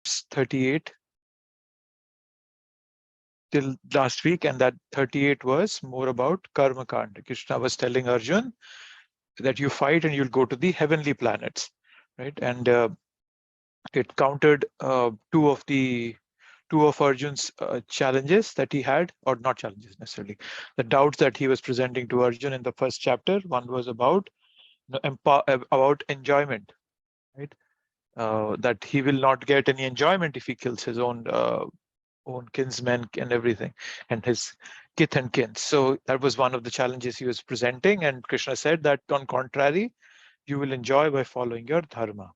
38 till last week, and that 38 was more about Karma Kand. Krishna was telling Arjun that you fight and you'll go to the heavenly planets, right? And it countered two of Arjun's challenges that he had, or not challenges necessarily, the doubts that he was presenting to Arjun in the first chapter. One was about about enjoyment, right? That he will not get any enjoyment if he kills his own kinsmen and everything, and his kith and kin. So that was one of the challenges he was presenting, and Krishna said that on contrary, you will enjoy by following your dharma.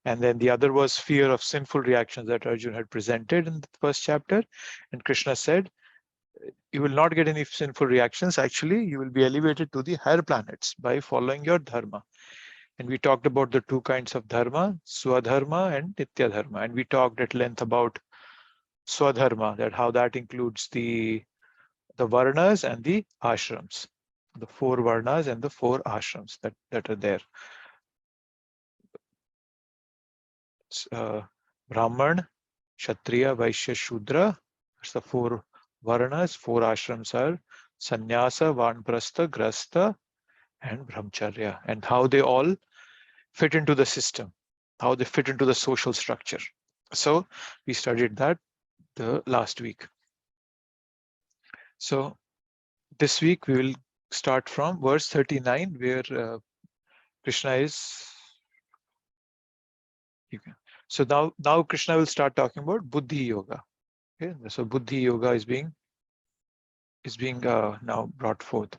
And then the other was fear of sinful reactions that Arjun had presented in the first chapter, and Krishna said, you will not get any sinful reactions. Actually, you will be elevated to the higher planets by following your dharma. And we talked about the two kinds of dharma, swadharma and nitya dharma. And we talked at length about swadharma, that how that includes the varnas and the ashrams, the 4 varnas and the 4 ashrams that are there. Brahman, Kshatriya, Vaishya, Shudra. That's the 4 varnas. 4 ashrams are sannyasa, vanprastha, grastha, and brahmacharya, and how they all fit into the system, how they fit into the social structure. So we studied that the last week. So this week we will start from verse 39, where Krishna is. So now Krishna will start talking about Buddhi Yoga. Okay, so Buddhi Yoga is being now brought forth.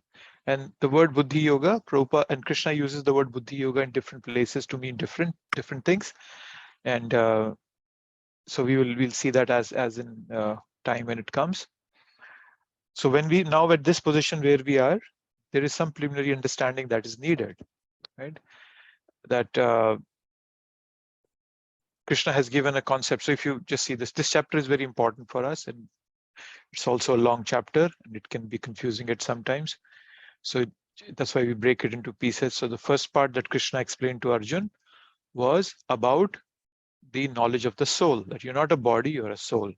And the word Buddhi Yoga, Prabhupada and Krishna uses the word Buddhi Yoga in different places to mean different things. And so we'll see that as in time when it comes. So when we now at this position where we are, there is some preliminary understanding that is needed, right? That Krishna has given a concept. So if you just see this chapter is very important for us, and it's also a long chapter and it can be confusing at sometimes. So that's why we break it into pieces. So the first part that Krishna explained to Arjun was about the knowledge of the soul, that you're not a body, you're a soul,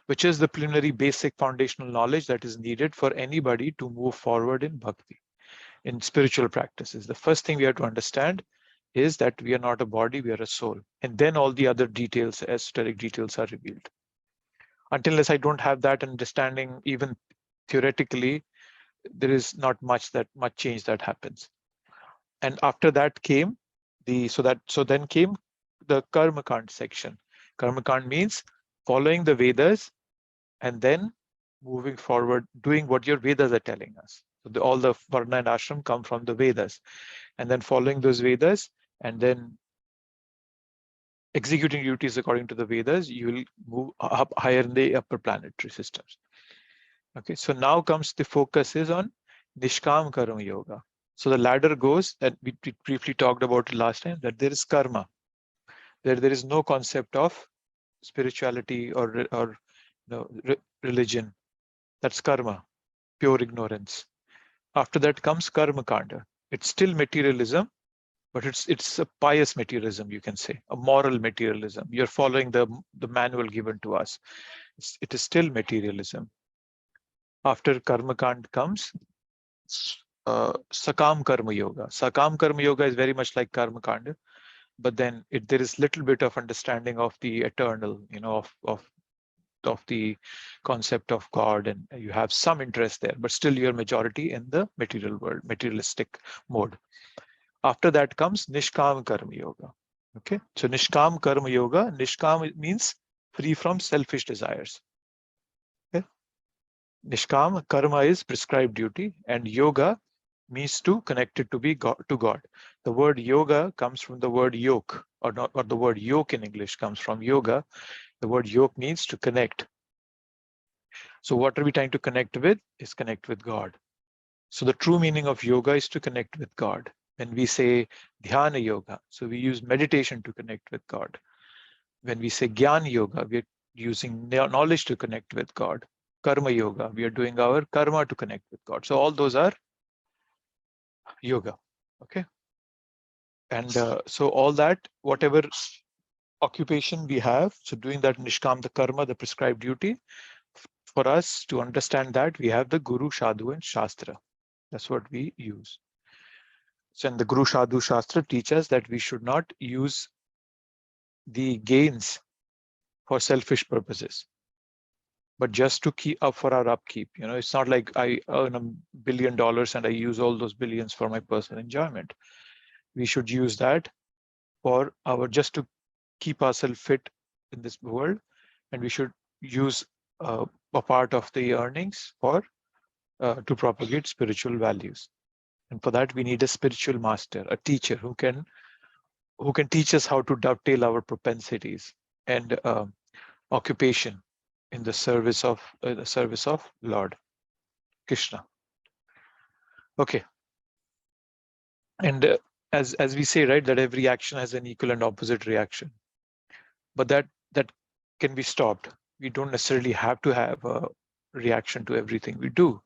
which is the preliminary basic foundational knowledge that is needed for anybody to move forward in bhakti, in spiritual practices. The first thing we have to understand is that we are not a body, we are a soul. And then all the other details, esoteric details, are revealed. Unless I don't have that understanding, even theoretically, there is not much change that happens. And after that came then came the Karma Kand section. Karma Kand means following the Vedas and then moving forward, doing what your Vedas are telling us. So all the Varna and Ashram come from the Vedas, and then following those Vedas and then executing duties according to the Vedas, you will move up higher in the upper planetary systems. Okay, so now comes the focus is on Nishkam Karma Yoga. So the ladder goes, that we briefly talked about it last time, that there is karma. There is no concept of spirituality or religion. That's karma, pure ignorance. After that comes karma kanda. It's still materialism, but it's a pious materialism, you can say, a moral materialism. You're following the manual given to us. It is still materialism. After karma kand comes Sakam Karma Yoga. Sakam Karma Yoga is very much like Karma Kanda, but then there is little bit of understanding of the eternal, of the concept of God, and you have some interest there, but still you're majority in the material world, materialistic mode. After that comes Nishkam Karma Yoga. Okay, so Nishkam Karma Yoga, Nishkam means free from selfish desires. Okay? Nishkam Karma is prescribed duty, and yoga means to connect it to God. The word yoga comes from the word yoke, or the word yoke in English comes from yoga. The word yoke means to connect. So what are we trying to connect with? Is connect with God. So the true meaning of yoga is to connect with God. When we say dhyana yoga, so we use meditation to connect with God. When we say jnana yoga, we are using knowledge to connect with God. Karma yoga, we are doing our karma to connect with God. So all those are yoga. Okay. And so all that, whatever occupation we have. So doing that nishkam, the karma, the prescribed duty. For us to understand that, we have the Guru, Sadhu, and Shastra. That's what we use. So, and the Guru, Sadhu, Shastra teach us that we should not use the gains for selfish purposes, but just to keep up for our upkeep. You know, it's not like I earn $1 billion and I use all those billions for my personal enjoyment. We should use that for our, just to keep ourselves fit in this world, and we should use a part of the earnings for to propagate spiritual values. And for that, we need a spiritual master, a teacher who can teach us how to dovetail our propensities and occupation in the service of Lord Krishna. Okay, and as we say, right, that every action has an equal and opposite reaction, but that can be stopped. We don't necessarily have to have a reaction to everything we do.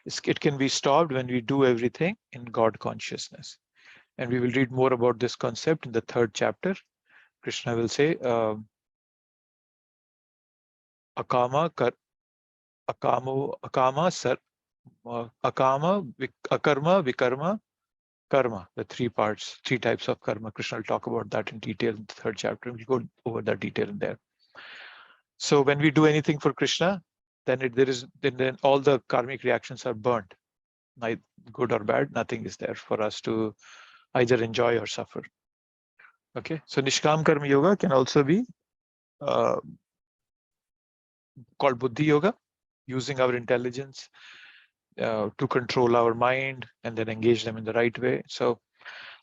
It can be stopped when we do everything in God consciousness. And we will read more about this concept in the 3rd chapter. Krishna will say, akama akarma, vikarma, karma, the 3 parts, 3 types of karma. Krishna will talk about that in detail in the 3rd chapter. We'll go over that detail in there. So when we do anything for Krishna, then then all the karmic reactions are burnt. Neither good or bad, nothing is there for us to either enjoy or suffer. Okay, so Nishkam Karma Yoga can also be called Buddhi Yoga, using our intelligence to control our mind and then engage them in the right way. So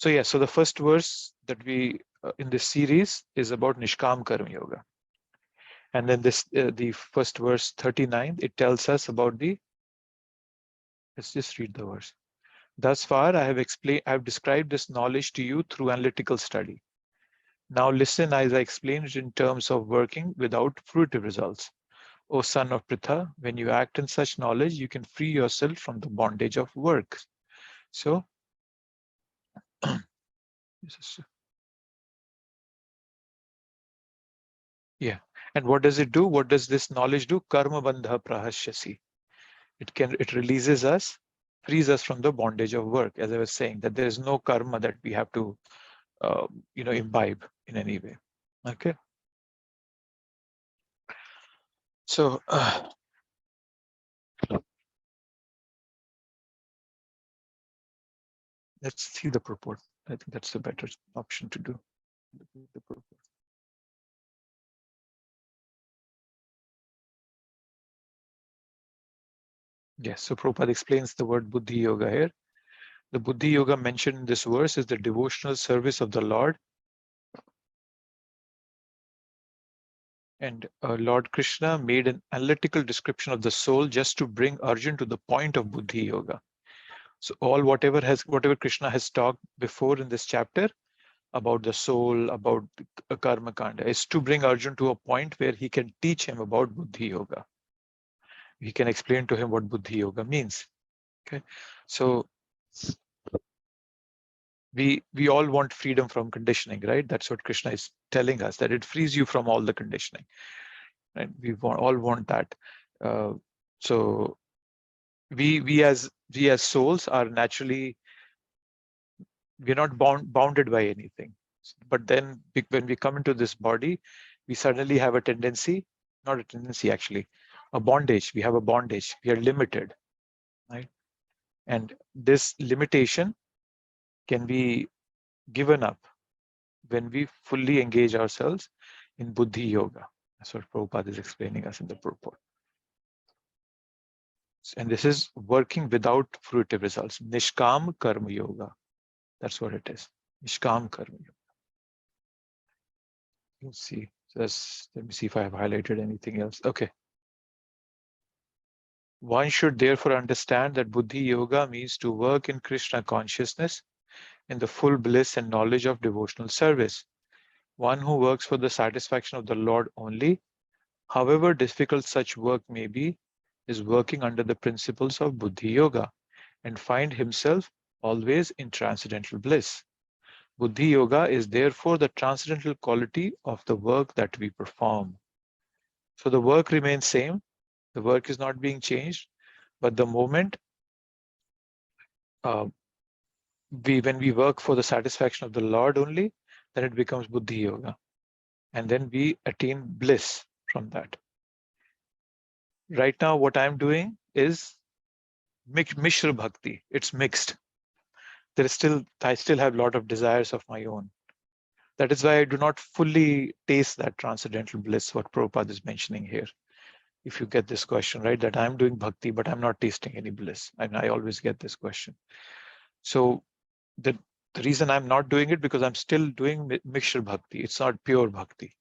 yeah, so the first verse that we in this series is about Nishkam Karma Yoga. And then this the first verse 39, it tells us about the, let's just read the verse. Thus far, I have described this knowledge to you through analytical study. Now listen as I explain it in terms of working without fruitive results. O son of Pritha, when you act in such knowledge, you can free yourself from the bondage of work. So, yeah. And what does it do? What does this knowledge do? Karma bandha prahashyasi. It releases us, frees us from the bondage of work. As I was saying, that there is no karma that we have to, imbibe in any way. Okay. So, let's see the purport. I think that's the better option to do. The purport. Yes, so Prabhupada explains the word Buddhi Yoga here. The Buddhi Yoga mentioned in this verse is the devotional service of the Lord. And Lord Krishna made an analytical description of the soul just to bring Arjun to the point of Buddhi Yoga. So whatever Krishna has talked before in this chapter about the soul, about Karma Kanda, is to bring Arjun to a point where he can teach him about Buddhi Yoga. He can explain to him what Buddhi Yoga means. Okay, so we all want freedom from conditioning, right? That's what Krishna is telling us, that it frees you from all the conditioning. Right? We all want that. So we as souls are naturally, we're not bounded by anything. But then when we come into this body, we suddenly have a tendency, not a tendency actually, a bondage. We have a bondage. We are limited, right? And this limitation can be given up when we fully engage ourselves in Buddhi Yoga. That's what Prabhupada is explaining us in the purport. And this is working without fruitive results. Nishkam Karma Yoga. That's what it is. Nishkam Karma Yoga. Let's see. Let me see if I have highlighted anything else. Okay. One should therefore understand that Buddhi Yoga means to work in Krishna consciousness in the full bliss and knowledge of devotional service. One who works for the satisfaction of the Lord only, however difficult such work may be, is working under the principles of Buddhi Yoga and find himself always in transcendental bliss. Buddhi Yoga is therefore the transcendental quality of the work that we perform. So the work remains same, the work is not being changed, but the moment when we work for the satisfaction of the Lord only, then it becomes Buddhi Yoga. And then we attain bliss from that. Right now, what I'm doing is Mishra Bhakti. It's mixed. I still have a lot of desires of my own. That is why I do not fully taste that transcendental bliss, what Prabhupada is mentioning here. If you get this question, right, that I'm doing bhakti, but I'm not tasting any bliss. And I always get this question. So the reason I'm not doing it, because I'm still doing mixture bhakti. It's not pure bhakti.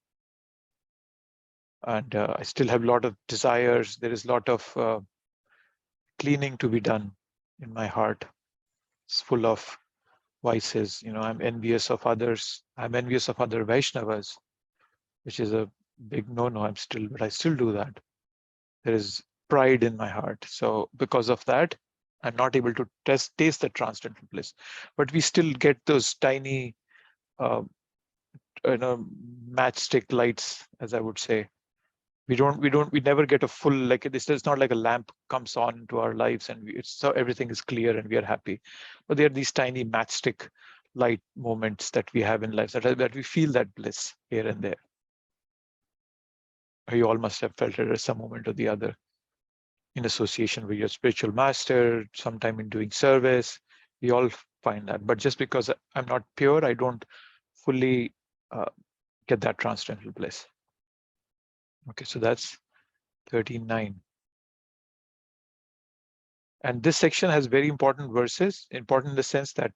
And I still have a lot of desires. There is a lot of cleaning to be done in my heart. It's full of vices. You know, I'm envious of others. I'm envious of other Vaishnavas, which is a big no-no. But I still do that. There is pride in my heart. So because of that, I'm not able to taste the transcendental bliss. But we still get those tiny, matchstick lights, as I would say. We never get a full, like this. It's not like a lamp comes on into our lives and so everything is clear and we are happy. But there are these tiny matchstick light moments that we have in life that we feel that bliss here and there. You all must have felt it at some moment or the other, in association with your spiritual master, sometime in doing service. We all find that. But just because I'm not pure, I don't fully get that transcendental bliss. Okay, so that's 13.9. And this section has very important verses, important in the sense that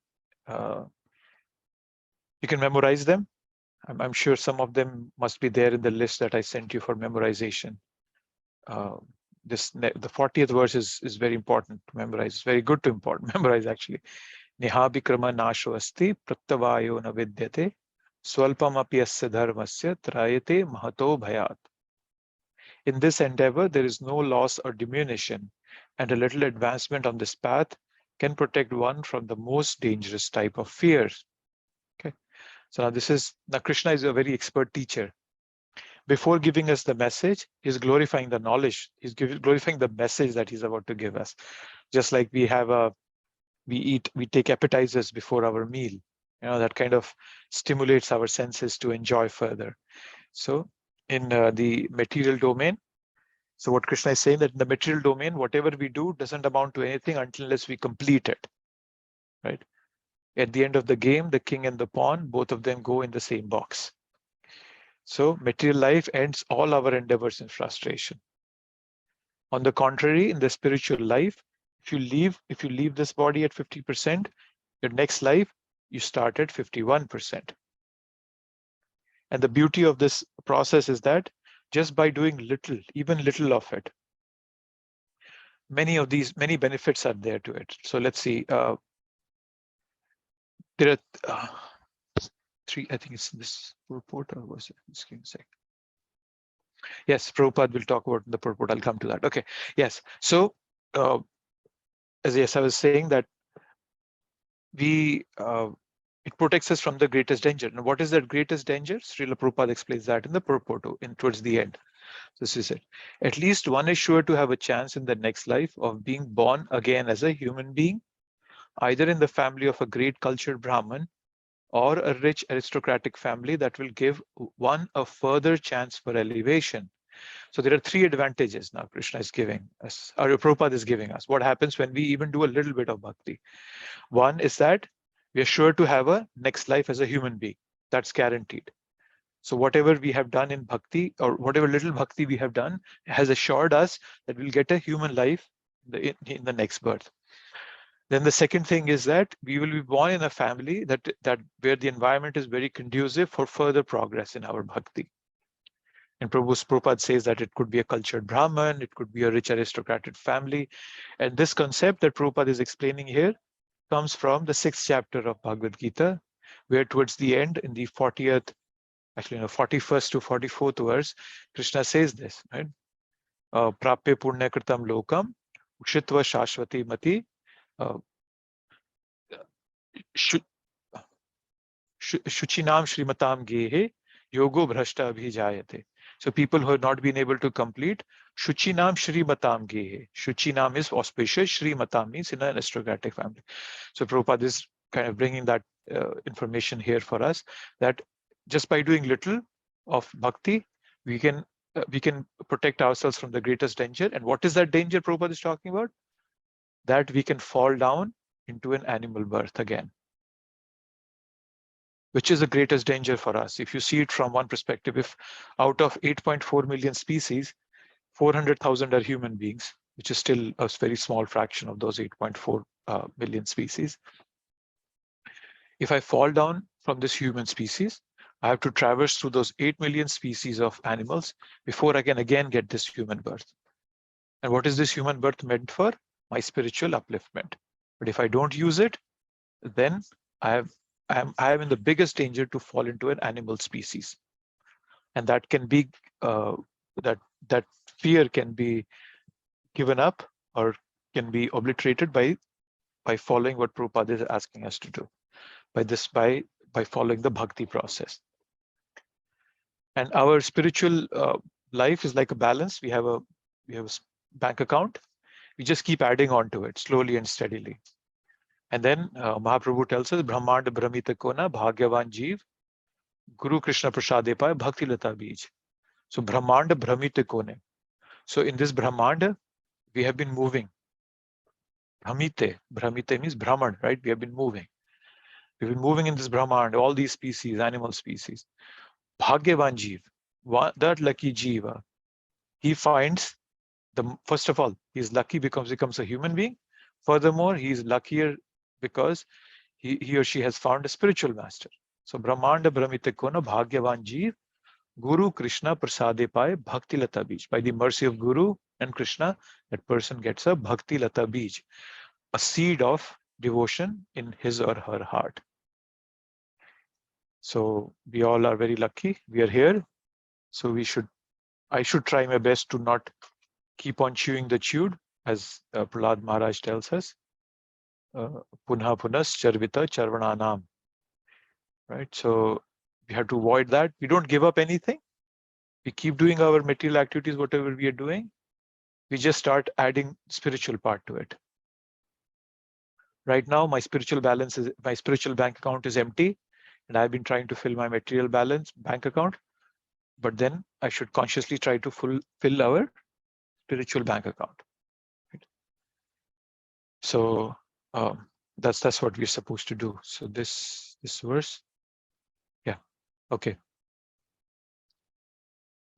you can memorize them. I'm sure some of them must be there in the list that I sent you for memorization. The 40th verse is very important to memorize. It's very good to memorize, actually. Nihabikrama nasho asti prattavayo na vidyate swalpam api asya dharmasya trayate mahato bhayat. In this endeavor, there is no loss or diminution, and a little advancement on this path can protect one from the most dangerous type of fears. Okay, so now Krishna is a very expert teacher. Before giving us the message, he's glorifying the knowledge. He's glorifying the message that he's about to give us. Just like we take appetizers before our meal. You know, that kind of stimulates our senses to enjoy further. So in the material domain, so what Krishna is saying, that in the material domain, whatever we do doesn't amount to anything unless we complete it, right? At the end of the game, the king and the pawn, both of them go in the same box. So material life ends all our endeavors in frustration. On the contrary, in the spiritual life, if you leave this body at 50%, your next life, you start at 51%. And the beauty of this process is that just by doing little, even little of it, many benefits are there to it. So let's see. There are three, I think it's this purport, or was it? Just give me a sec. Yes, Prabhupada will talk about the purport. I'll come to that. Okay. Yes. So as I was saying, that it protects us from the greatest danger. And what is that greatest danger? Srila Prabhupada explains that in the purport towards the end. This is it. At least one is sure to have a chance in the next life of being born again as a human being, either in the family of a great cultured Brahmin or a rich aristocratic family that will give one a further chance for elevation. So there are three advantages now Krishna is giving us, or Prabhupada is giving us. What happens when we even do a little bit of bhakti? One is that we are sure to have a next life as a human being. That's guaranteed. So whatever we have done in bhakti, or whatever little bhakti we have done, has assured us that we'll get a human life in the next birth. Then the second thing is that we will be born in a family that where the environment is very conducive for further progress in our bhakti. And Prabhupada says that it could be a cultured Brahmin, it could be a rich aristocratic family. And this concept that Prabhupada is explaining here comes from the 6th chapter of Bhagavad Gita, where towards the end, in the 41st to 44th verse, Krishna says this, right? Prapya punya kritam lokam, ukshitva shashvati mati, Shuchinam Shrimatam Gehe Yogo Bhrashta Abhijayate. So people who have not been able to complete Shuchinam Shrimatam Gehe. Shuchinam is auspicious, Shrimatam means in an aristocratic family. So Prabhupada is kind of bringing that information here for us, that just by doing little of bhakti, we can protect ourselves from the greatest danger. And what is that danger Prabhupada is talking about? That we can fall down into an animal birth again, which is the greatest danger for us. If you see it from one perspective, if out of 8.4 million species, 400,000 are human beings, which is still a very small fraction of those 8.4 million species. If I fall down from this human species, I have to traverse through those 8 million species of animals before I can again get this human birth. And what is this human birth meant for? My spiritual upliftment. But if I don't use it, then I am in the biggest danger to fall into an animal species. And that can be, that fear can be given up or can be obliterated by following what Prabhupada is asking us to do. By following the bhakti process. And our spiritual life is like a balance. We have a bank account. We just keep adding on to it slowly and steadily. And then Mahaprabhu tells us, Brahmanda Brahmita Kona Bhagyavan Jeev Guru Krishna Prasade Pai Bhakti Lata Bij. So Brahmanda Brahmita Kone. So in this Brahmanda, we have been moving. Brahmite means Brahman, right? We have been moving. We've been moving in this Brahmand, all these species, animal species. Bhagyavan Jeev, that lucky Jiva, he finds first of all, he's lucky because he becomes a human being. Furthermore, he's luckier because he or she has found a spiritual master. So Brahmanda Brahmite Kona Bhagyavan Jeev, Guru Krishna Prasade Pai Bhakti Lata Bij. By the mercy of Guru and Krishna, that person gets a Bhakti Lata Bij, a seed of devotion in his or her heart. So we all are very lucky. We are here. So I should try my best to not keep on chewing the chewed, as Prahlad Maharaj tells us. Punha punas charvita charvananam. Right. So we have to avoid that. We don't give up anything. We keep doing our material activities, whatever we are doing. We just start adding spiritual part to it. Right now, my spiritual bank account is empty, and I've been trying to fill my material bank account. But then I should consciously try to fill our spiritual bank account. Right? So that's what we're supposed to do. So this verse, yeah, okay.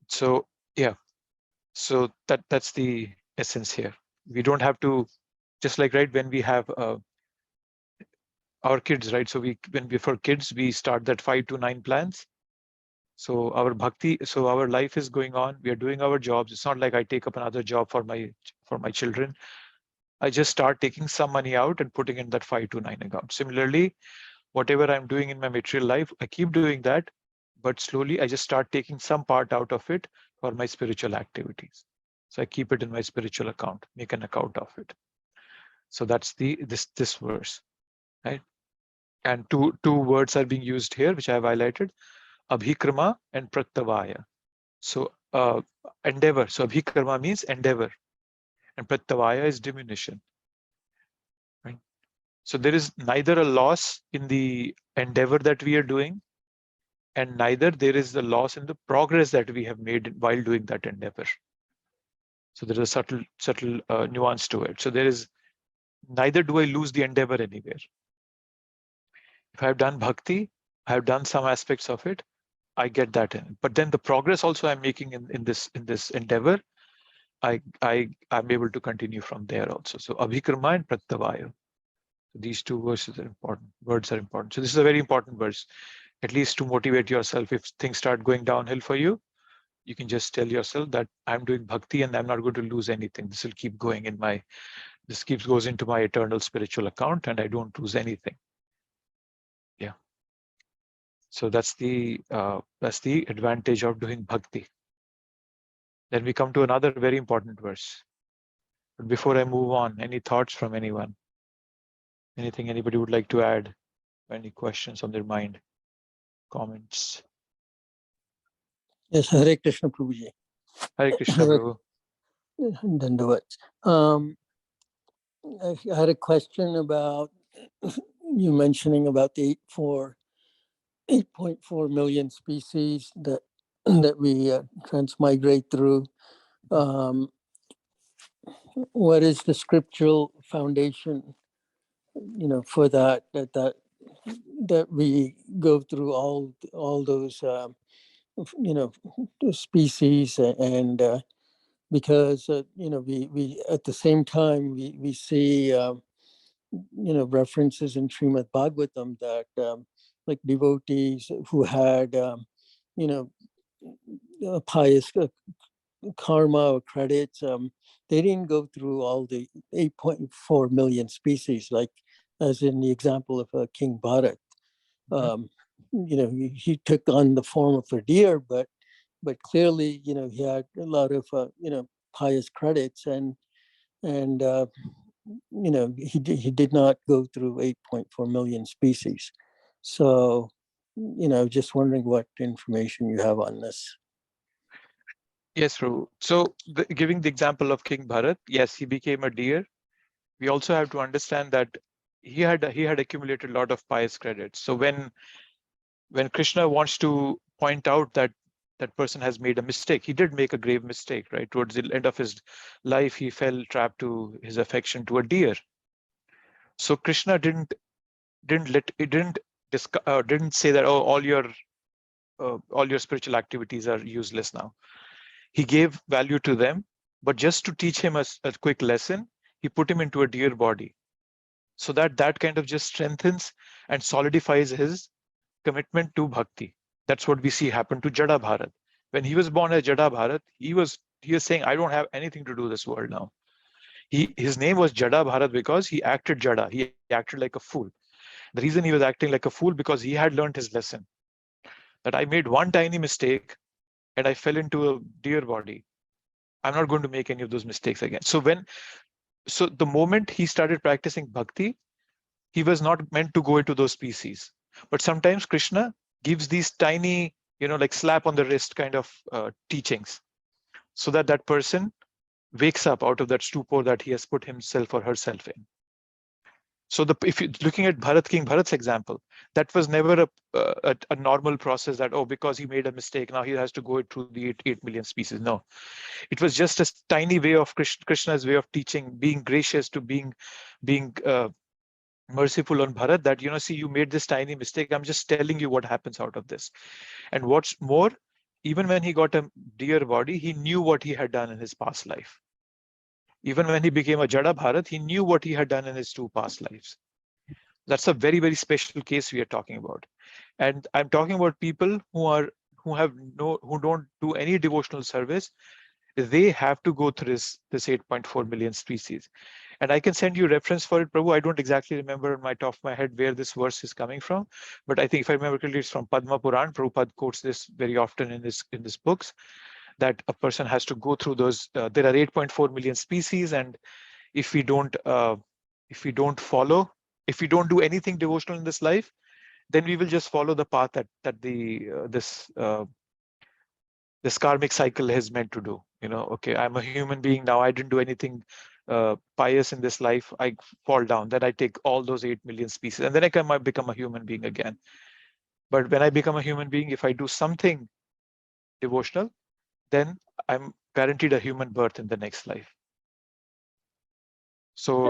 So yeah, so that's the essence here. We don't have to, just like right when we have our kids, right? So for kids, we start that 5 to 9 plans. So our bhakti, so our life is going on. We are doing our jobs. It's not like I take up another job for my children. I just start taking some money out and putting in that 5 to 9 account. Similarly, whatever I'm doing in my material life, I keep doing that, but slowly I just start taking some part out of it for my spiritual activities. So I keep it in my spiritual account, make an account of it. So that's this verse, right? And two words are being used here, which I have highlighted: Abhikrama and Pratyavaya. So endeavor. So Abhikrama means endeavor, and Pratyavaya is diminution. Right? So there is neither a loss in the endeavor that we are doing, and neither there is the loss in the progress that we have made while doing that endeavor. So there is a subtle nuance to it. So there is neither do I lose the endeavor anywhere. If I have done bhakti, I have done some aspects of it, I get that in. But then the progress also I'm making in this endeavor, I'm able to continue from there also. So Abhikrama and Pratyavaya. So these two words are important. So this is a very important verse, at least to motivate yourself. If things start going downhill for you, you can just tell yourself that I'm doing bhakti and I'm not going to lose anything. This will keep going goes into my eternal spiritual account and I don't lose anything. Yeah. So that's the advantage of doing bhakti. Then we come to another very important verse. But before I move on, any thoughts from anyone? Anything anybody would like to add? Any questions on their mind? comments. Yes, Hare Krishna Prabhuji. Hare Krishna Prabhu. Dandavat. I had a question about you mentioning about the 8.4 million species that we transmigrate through. What is the scriptural foundation, for that we go through all those species, and because we at the same time we see references in Srimad Bhagavatam that like devotees who had pious karma or credits, they didn't go through all the 8.4 million species, like as in the example of King Bharat. He took on the form of a deer, but clearly, he had a lot of pious credits, and he did not go through 8.4 million species. So, just wondering what information you have on this. Yes, Prabhu. So giving the example of King Bharat, yes, he became a deer. We also have to understand that he had accumulated a lot of pious credits. So when Krishna wants to point out that that person has made a mistake, he did make a grave mistake, right? Towards the end of his life, he fell trapped to his affection to a deer. So Krishna didn't say that, oh, all your spiritual activities are useless now. He gave value to them, but just to teach him a quick lesson, he put him into a deer body, so that kind of just strengthens and solidifies his commitment to bhakti. That's what we see happen to Jada Bharat. When he was born as Jada Bharat, he was saying, I don't have anything to do with this world now. His name was Jada Bharat because he acted Jada. He acted like a fool. The reason he was acting like a fool because he had learned his lesson, that I made one tiny mistake and I fell into a deer body. I'm not going to make any of those mistakes again. So the moment he started practicing bhakti, he was not meant to go into those species. But sometimes Krishna gives these tiny, like slap on the wrist kind of teachings, so that person wakes up out of that stupor that he has put himself or herself in. So if you're looking at King Bharat's example, that was never a normal process that, oh, because he made a mistake, now he has to go through the 8 million species. No, it was just a tiny way of Krishna's way of teaching, being gracious to being merciful on Bharat, that, see, you made this tiny mistake. I'm just telling you what happens out of this. And what's more, even when he got a deer body, he knew what he had done in his past life. Even when he became a Jada Bharat, he knew what he had done in his 2 past lives. That's a very, very special case we are talking about. And I'm talking about people who don't do any devotional service. They have to go through this 8.4 million species. And I can send you reference for it, Prabhu. I don't exactly remember on my top of my head where this verse is coming from, but I think if I remember correctly, it's from Padma Puran. Prabhupada quotes this very often in his books, that a person has to go through those. There are 8.4 million species, and if we don't do anything devotional in this life, then we will just follow the path that this karmic cycle is meant to do. Okay, I'm a human being now. I didn't do anything pious in this life. I fall down. Then I take all those 8 million species, and then I might become a human being again. But when I become a human being, if I do something devotional, then I'm guaranteed a human birth in the next life. So,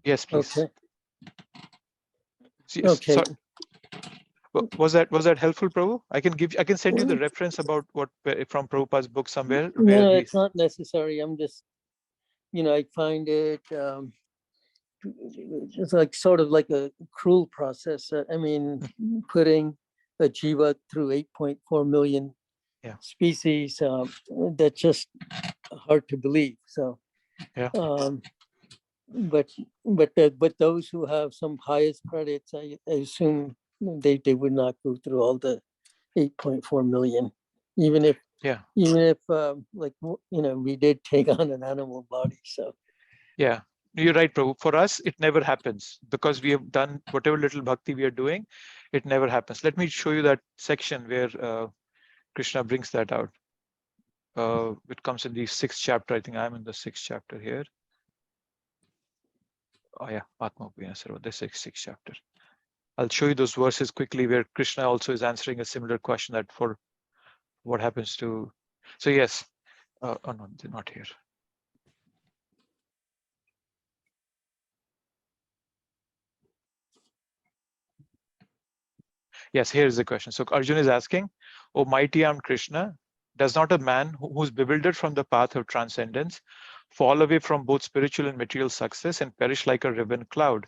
yes, please. Okay. Okay. Sorry. Was that helpful, Prabhu? I can send you the reference about what from Prabhupada's book somewhere. No, it's not necessary. I'm just, I find it it's like sort of like a cruel process. I mean, putting a jiva through 8.4 million species, that's just hard to believe. So, but those who have some highest credits, I assume they would not go through all the 8.4 million, even if like, we did take on an animal body. So you're right, Prabhu. For us, it never happens because we have done whatever little bhakti we are doing, it never happens. Let me show you that section where Krishna brings that out. It comes in the 6th chapter. I think I'm in the 6th chapter here. Oh yeah, Atma Upayana Sarva, the 6th chapter. I'll show you those verses quickly where Krishna also is answering a similar question, that for what happens to. So yes, oh no, they're not here. Yes, here's the question. So Arjuna is asking, "O mighty armed Krishna, does not a man who's bewildered from the path of transcendence fall away from both spiritual and material success and perish like a ribbon cloud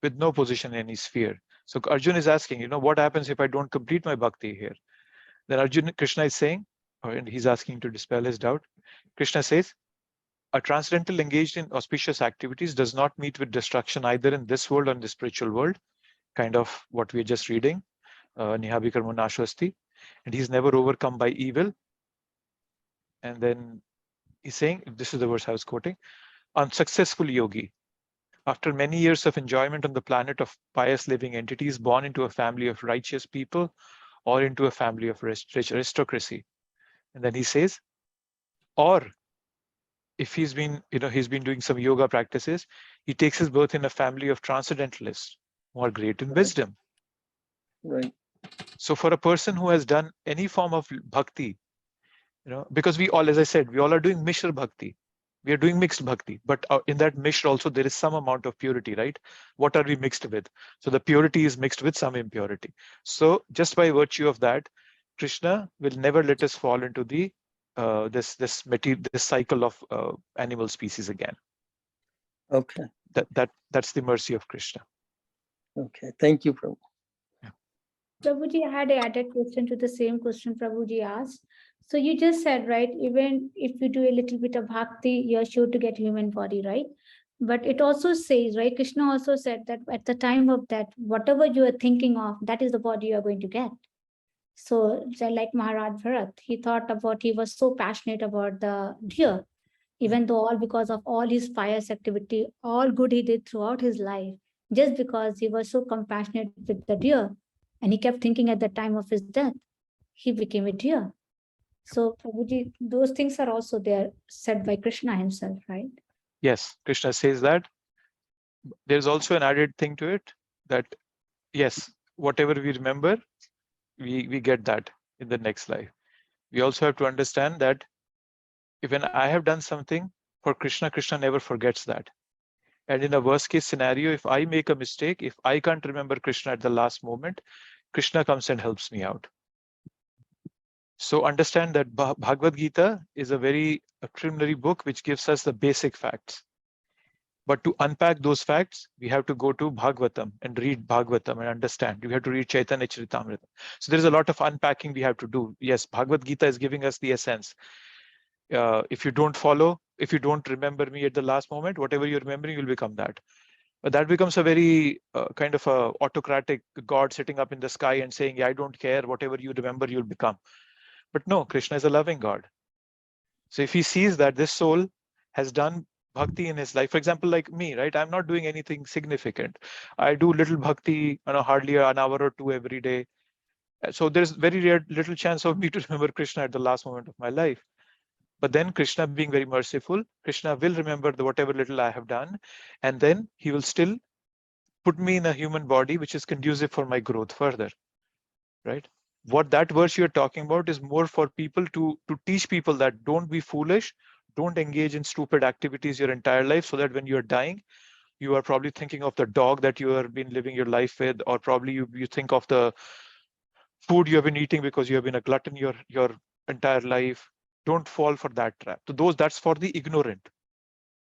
with no position in any sphere?" So Arjuna is asking, what happens if I don't complete my bhakti here? Then Krishna is saying, and he's asking to dispel his doubt. Krishna says, a transcendental engaged in auspicious activities does not meet with destruction either in this world or in the spiritual world, kind of what we're just reading. Nihabhi karma nashvasti, and he's never overcome by evil. And then he's saying, this is the verse I was quoting, unsuccessful yogi, after many years of enjoyment on the planet of pious living entities, born into a family of righteous people or into a family of rich aristocracy. And then he says, or if he's been doing some yoga practices, he takes his birth in a family of transcendentalists who are great in wisdom. Right. So for a person who has done any form of bhakti, because we all, as I said, we all are doing Mishra bhakti. We are doing mixed bhakti, but in that Mishra also there is some amount of purity, right? What are we mixed with? So the purity is mixed with some impurity. So just by virtue of that, Krishna will never let us fall into the this cycle of animal species again. Okay. That's the mercy of Krishna. Okay, thank you, Prabhu. Prabhuji, I had an added question to the same question Prabhuji asked. So you just said, right, even if you do a little bit of bhakti, you're sure to get human body, right? But it also says, right, Krishna also said that at the time of that, whatever you are thinking of, that is the body you are going to get. So like Maharaj Bharat, he was so passionate about the deer, even though all because of all his pious activity, all good he did throughout his life, just because he was so compassionate with the deer, and he kept thinking at the time of his death, he became a deer. So Prabhuji, those things are also there said by Krishna himself, right? Yes, Krishna says that. There's also an added thing to it, that yes, whatever we remember, we get that in the next life. We also have to understand that when I have done something for Krishna, Krishna never forgets that. And in a worst case scenario, if I make a mistake, if I can't remember Krishna at the last moment, Krishna comes and helps me out. So understand that Bhagavad Gita is a very preliminary book which gives us the basic facts. But to unpack those facts, we have to go to Bhagavatam and read Bhagavatam and understand. We have to read Chaitanya Charitamrita. So there's a lot of unpacking we have to do. Yes, Bhagavad Gita is giving us the essence. If you don't follow, if you don't remember me at the last moment, whatever you're remembering, you'll become that. But that becomes a very kind of a autocratic God sitting up in the sky and saying, yeah, I don't care, whatever you remember, you'll become. But no, Krishna is a loving God. So if he sees that this soul has done bhakti in his life, for example, like me, right? I'm not doing anything significant. I do little bhakti, hardly an hour or two every day. So there's very little chance of me to remember Krishna at the last moment of my life. But then Krishna being very merciful, Krishna will remember whatever little I have done, and then he will still put me in a human body which is conducive for my growth further, right? What that verse you're talking about is more for people to teach people that don't be foolish, don't engage in stupid activities your entire life, so that when you're dying, you are probably thinking of the dog that you have been living your life with, or probably you think of the food you have been eating because you have been a glutton your entire life. Don't fall for that trap. So that's for the ignorant.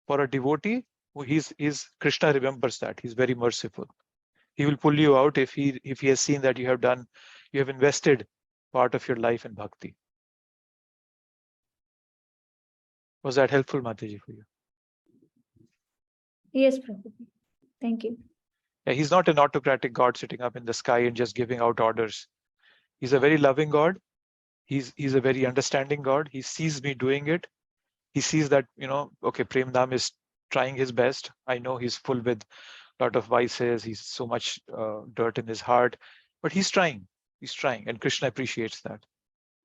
For a devotee, Krishna remembers that. He's very merciful. He will pull you out if he has seen that you have invested part of your life in bhakti. Was that helpful, Mataji, for you? Yes, Prabhuji. Thank you. Yeah, he's not an autocratic God sitting up in the sky and just giving out orders. He's a very loving God. He's a very understanding God. He sees me doing it. He sees that, okay, Prem Dham is trying his best. I know he's full with a lot of vices. He's so much dirt in his heart. but he's trying, and Krishna appreciates that.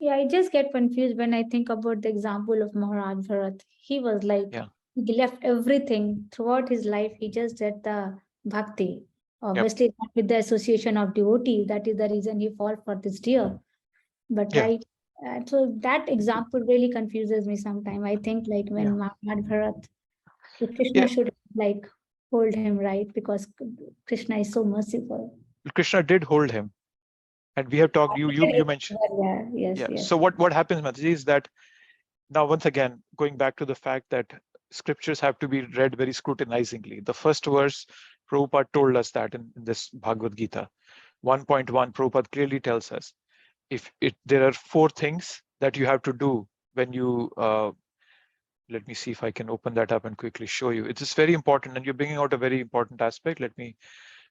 Yeah, I just get confused when I think about the example of Maharaj Bharat. He was like, he left everything throughout his life. He just did the bhakti. Obviously, not with the association of devotee. That is the reason he fought for this deer. But right, so that example really confuses me sometimes. I think like when Maharaj Bharat, so Krishna should like hold him, right? Because Krishna is so merciful. Krishna did hold him. And we have talked, you mentioned. Yes. So what happens, Mataji, is that now once again, going back to the fact that scriptures have to be read very scrutinizingly. The first verse, Prabhupada told us that in this Bhagavad Gita. 1.1, Prabhupada clearly tells us, there are 4 things that you have to do when you, let me see if I can open that up and quickly show you. It is very important, and you're bringing out a very important aspect. Let me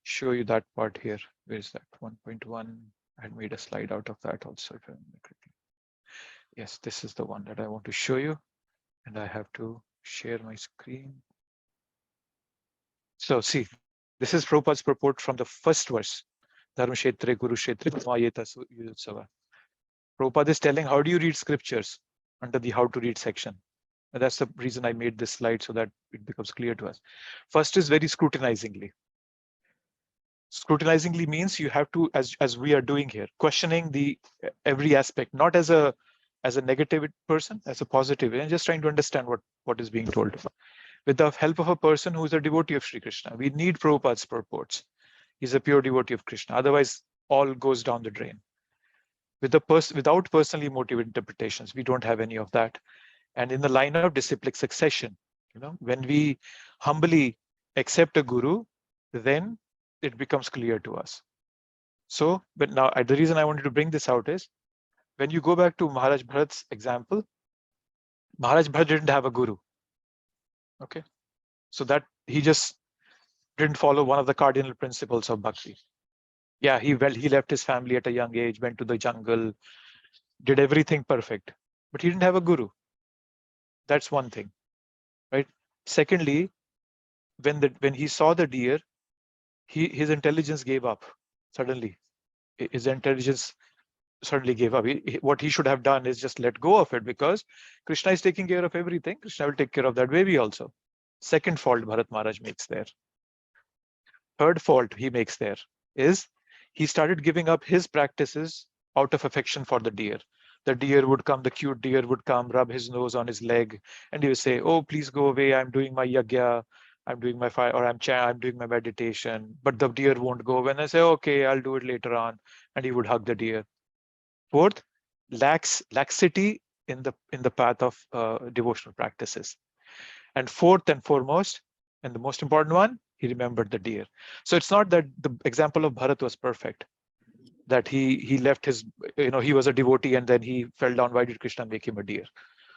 show you that part here. Where is that? 1.1. I had made a slide out of that also. Yes, this is the one that I want to show you, and I have to share my screen. So see, this is Prabhupada's purport from the first verse. Dharmashetre Gurushetre Mayeta Yutsava. Prabhupada is telling how do you read scriptures under the how to read section. And that's the reason I made this slide, so that it becomes clear to us. First is very scrutinizingly. Scrutinizingly means you have to, as we are doing here, questioning the every aspect, not as a negative person, as a positive, and just trying to understand what is being told. With the help of a person who is a devotee of Sri Krishna. We need Prabhupada's purports. He's a pure devotee of Krishna. Otherwise, all goes down the drain. Without personally motivated interpretations, we don't have any of that. And in the line of disciplic succession, when we humbly accept a guru, then it becomes clear to us. So, but now the reason I wanted to bring this out is, when you go back to Maharaj Bharat's example, Maharaj Bharat didn't have a guru. Okay, so that he just didn't follow one of the cardinal principles of bhakti. Yeah, he left his family at a young age, went to the jungle, did everything perfect, but he didn't have a guru. That's one thing, right? Secondly, when he saw the deer, his intelligence gave up suddenly. His intelligence suddenly gave up. What he should have done is just let go of it, because Krishna is taking care of everything. Krishna will take care of that baby also. Second fault Bharat Maharaj makes there. Third fault he makes there is he started giving up his practices out of affection for the deer. The deer would come, the cute deer would come, rub his nose on his leg, and he would say, "Oh, please go away. I'm doing my yagya. I'm doing my fire, or I'm doing my meditation." But the deer won't go. When I say, "Okay, I'll do it later on," and he would hug the deer. Fourth, laxity in the path of devotional practices. And fourth and foremost, and the most important one, he remembered the deer. So it's not that the example of Bharat was perfect, that he left his, he was a devotee and then he fell down. Why did Krishna make him a deer?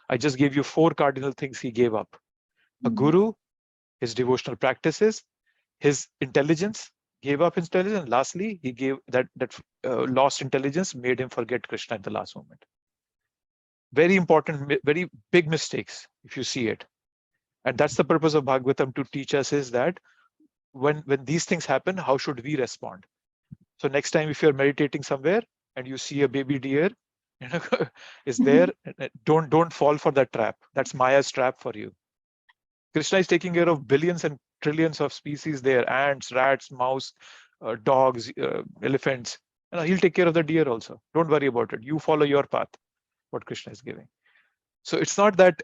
I just gave you 4 cardinal things he gave up. A guru, his devotional practices, his intelligence, gave up intelligence. And lastly, he gave that lost intelligence made him forget Krishna at the last moment. Very important, very big mistakes if you see it. And that's the purpose of Bhagavatam, to teach us is that when these things happen, how should we respond? So next time, if you're meditating somewhere and you see a baby deer, is there, don't fall for that trap. That's Maya's trap for you. Krishna is taking care of billions and trillions of species there: ants, rats, mouse, dogs, elephants. He'll take care of the deer also. Don't worry about it. You follow your path, what Krishna is giving. So it's not that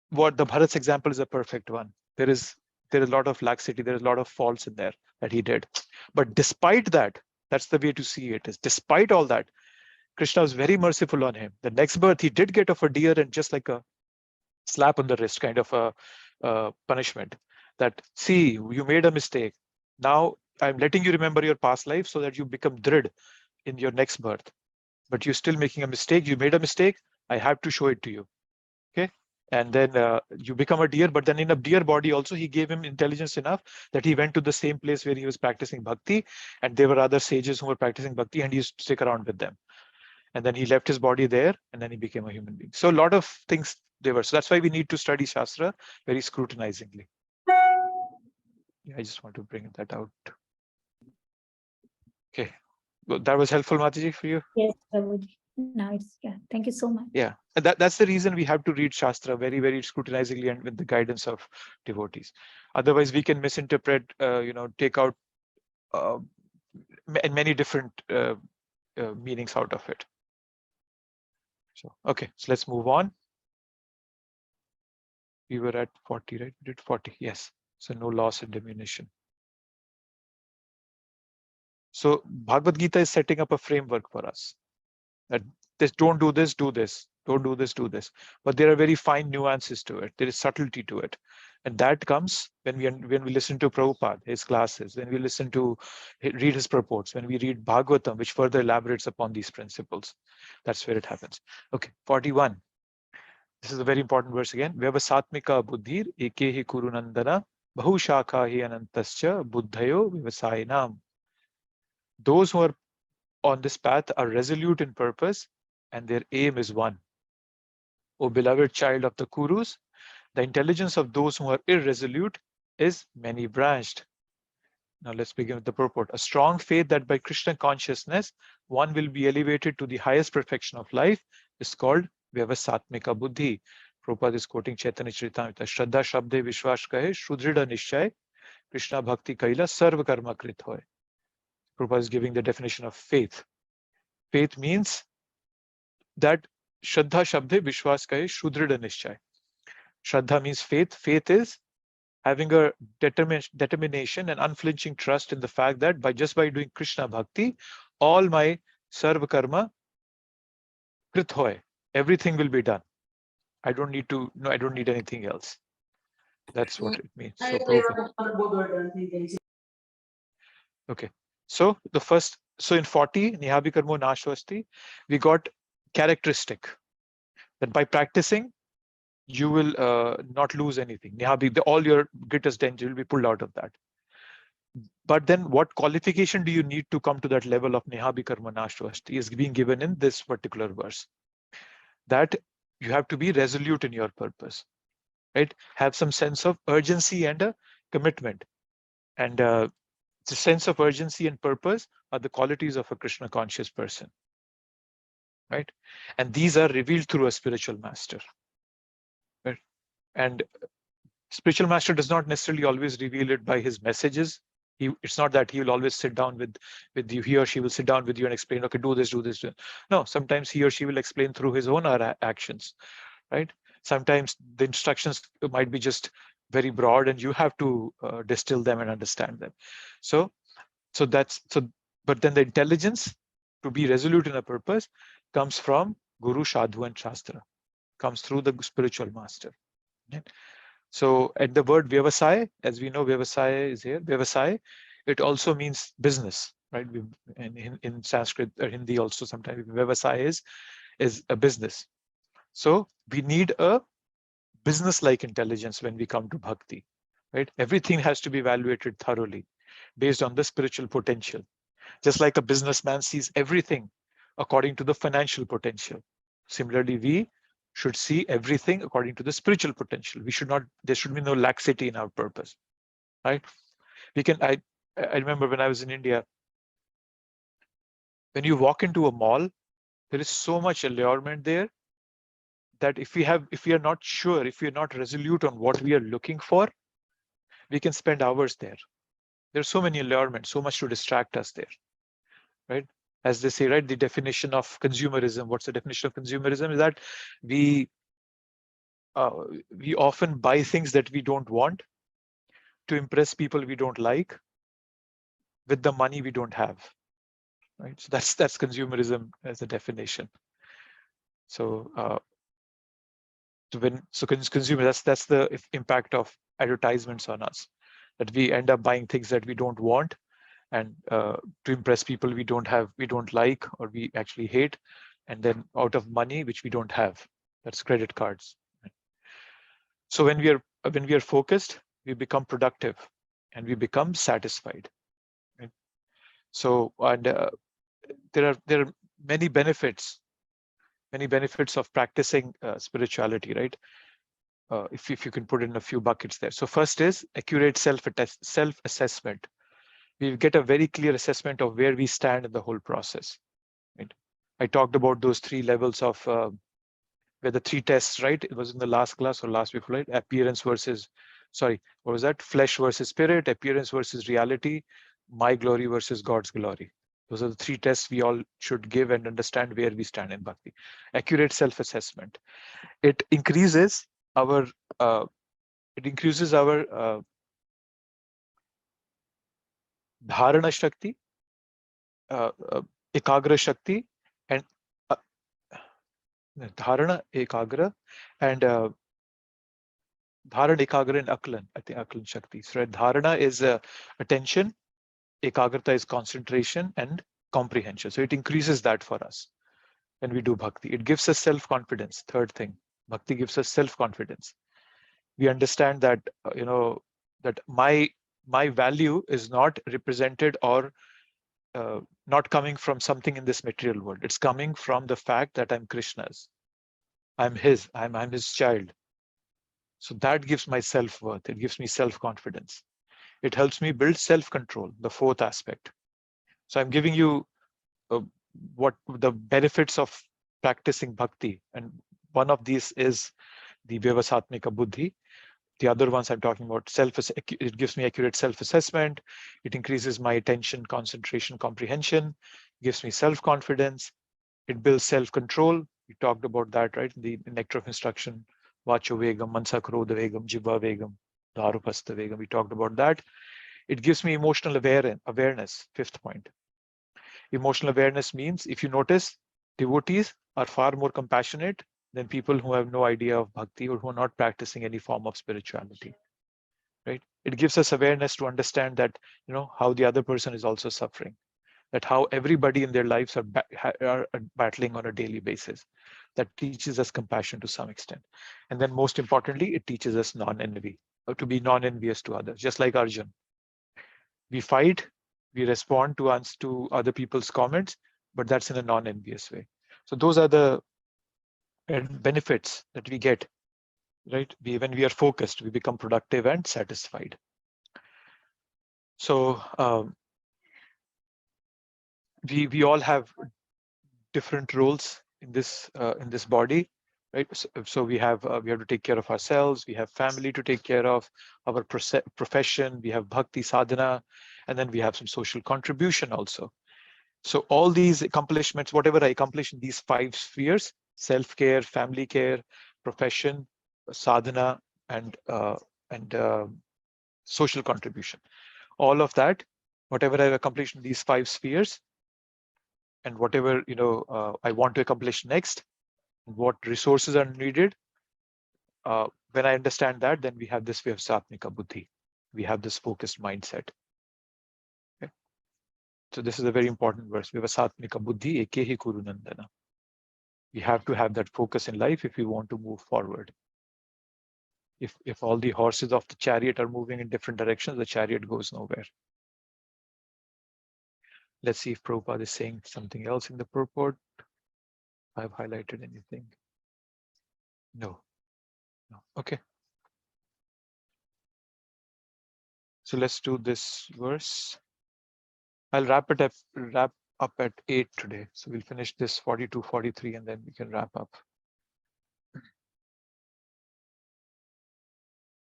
what the Bharat's example is a perfect one. There is a lot of laxity. There is a lot of faults in there that he did. But despite that, that's the way to see it, is despite all that, Krishna was very merciful on him. The next birth, he did get of a deer, and just like a slap on the wrist kind of a punishment, that, see, you made a mistake. Now I'm letting you remember your past life so that you become drid in your next birth. But you're still making a mistake. You made a mistake. I have to show it to you. Okay. And then you become a deer, but then in a deer body also, he gave him intelligence enough that he went to the same place where he was practicing bhakti, and there were other sages who were practicing bhakti, and he used to stick around with them. And then he left his body there, and then he became a human being. So a lot of things they were. So that's why we need to study Shastra very scrutinizingly. Yeah, I just want to bring that out. Okay. that was helpful, Mataji, for you? Yes, Prabhuji. Now it's, yeah, thank you so much. Yeah, and that's the reason we have to read Shastra very, very scrutinizingly and with the guidance of devotees. Otherwise, we can misinterpret, take out many different meanings out of it. So, okay, so let's move on. We were at 40, right? We did 40, yes. So no loss and diminution. So Bhagavad Gita is setting up a framework for us. That this, don't do this, do this. Don't do this, do this. But there are very fine nuances to it. There is subtlety to it. And that comes when we listen to Prabhupada, his classes, when we listen to read his purports, when we read Bhagavatam, which further elaborates upon these principles. That's where it happens. Okay, 41. This is a very important verse again. Vyavasatmika buddhir ekehi kurunandana bahushaka hi anantascha buddhayo vivasayanam. Those who are on this path are resolute in purpose and their aim is one. O beloved child of the Kurus, the intelligence of those who are irresolute is many-branched. Now let's begin with the purport. A strong faith that by Krishna consciousness, one will be elevated to the highest perfection of life is called Vyavasatmika Buddhi. Prabhupada is quoting Chaitanya Charitamrita. Shraddha Shabde Vishwash Kahe, Shudrida Nishchay, Krishna Bhakti Kaila, Sarva Karma Krit Hoy. Prabhupada is giving the definition of faith. Faith means that Shraddha Shabde Vishwas Kahe, Shudrida Nishchay. Shraddha means faith. Faith is having a determination and unflinching trust in the fact that by doing Krishna Bhakti, all my Sarva Karma Krit Hoy, everything will be done. I don't need anything else. That's what it means. Okay. So in 40, Nihabi Karmo Nashvasti, we got characteristic that by practicing, you will not lose anything. Nihabi, all your greatest danger will be pulled out of that. But then what qualification do you need to come to that level of Nihabi Karma Nashvasti is being given in this particular verse. That you have to be resolute in your purpose, right? Have some sense of urgency and a commitment. And the sense of urgency and purpose are the qualities of a Krishna conscious person, right? And these are revealed through a spiritual master, right? And spiritual master does not necessarily always reveal it by his messages. It's not that he will always sit down with you. He or she will sit down with you and explain, okay, do this, do this. No, sometimes he or she will explain through his own actions, right? Sometimes the instructions might be just very broad and you have to distill them and understand them. But then the intelligence to be resolute in a purpose comes from Guru, Sadhu, and Shastra, comes through the spiritual master. Right? So at the word Vyavasaya, as we know, Vyavasaya is here. Vyavasaya, it also means business, right? In Sanskrit or Hindi also sometimes Vyavasaya is a business. So we need a business-like intelligence when we come to bhakti, right? Everything has to be evaluated thoroughly based on the spiritual potential. Just like a businessman sees everything according to the financial potential. Similarly, we should see everything according to the spiritual potential. There should be no laxity in our purpose, right? I remember when I was in India, when you walk into a mall, there is so much allurement there that if we are not sure, if we are not resolute on what we are looking for, we can spend hours there. There's so many allurements, so much to distract us there, right? As they say, right, the definition of consumerism. What's the definition of consumerism? Is that we often buy things that we don't want to impress people we don't like with the money we don't have, right? So that's consumerism as a definition. So consumer, that's the impact of advertisements on us, that we end up buying things that we don't want and to impress people we don't like, or we actually hate, and then out of money which we don't have. That's credit cards. So when we are focused, we become productive and we become satisfied. Right? So there are many benefits of practicing spirituality, right? If you can put in a few buckets there. So first is accurate self-assessment. we get a very clear assessment of where we stand in the whole process. Right? I talked about those 3 levels of where the 3 tests, right? It was in the last class or last before, right? Appearance versus, sorry, what was that? Flesh versus spirit, appearance versus reality, my glory versus God's glory. Those are the 3 tests we all should give and understand where we stand in bhakti. Accurate self-assessment. It increases our dharana shakti, ekagra shakti, and dharana, ekagra, and dharana, ekagra, and aklan. I think aklan shakti. So dharana is attention, ekagrata is concentration and comprehension. So it increases that for us when we do bhakti. It gives us self-confidence. Third thing, bhakti gives us self-confidence. We understand that that my value is not represented or not coming from something in this material world. It's coming from the fact that I'm Krishna's. I'm his. I'm his child. So that gives my self-worth. It gives me self-confidence. It helps me build self-control, the 4th aspect. So I'm giving you what the benefits of practicing bhakti, and one of these is the Vyavasatmika buddhi. The other ones I'm talking about, it gives me accurate self-assessment. It increases my attention, concentration, comprehension, gives me self-confidence. It builds self-control. We talked about that, right? The nectar of instruction, Vacho Vegam, Mansa Krodha Vegam, Jibha Vegam, Dharupastha Vegam. We talked about that. It gives me emotional awareness, 5th point. Emotional awareness means, if you notice, devotees are far more compassionate than people who have no idea of bhakti or who are not practicing any form of spirituality. Right? It gives us awareness to understand that, how the other person is also suffering, that how everybody in their lives are battling on a daily basis. That teaches us compassion to some extent. And then most importantly, it teaches us non-envy, or to be non-envious to others, just like Arjun. We fight, we respond to other people's comments, but that's in a non-envious way. So those are the benefits that we get, right? When we are focused, we become productive and satisfied. So we all have different roles in this body, right? So we have to take care of ourselves. We have family to take care of, our profession. We have bhakti sadhana, and then we have some social contribution also. So all these accomplishments, whatever I accomplish in these 5 spheres: self-care, family care, profession, sadhana, and social contribution. All of that, whatever I've accomplished in these 5 spheres, and whatever I want to accomplish next, what resources are needed. When I understand that, then we have this Vyavasatmika buddhi. We have this focused mindset. Okay? So this is a very important verse. Vyavasatmika buddhi ekehi kuru nandana. We have to have that focus in life if we want to move forward. If all the horses of the chariot are moving in different directions, the chariot goes nowhere. Let's see if Prabhupada is saying something else in the purport. I've highlighted anything. No. Okay. So let's do this verse. I'll wrap up at 8 today. So we'll finish this 42, 43, and then we can wrap up.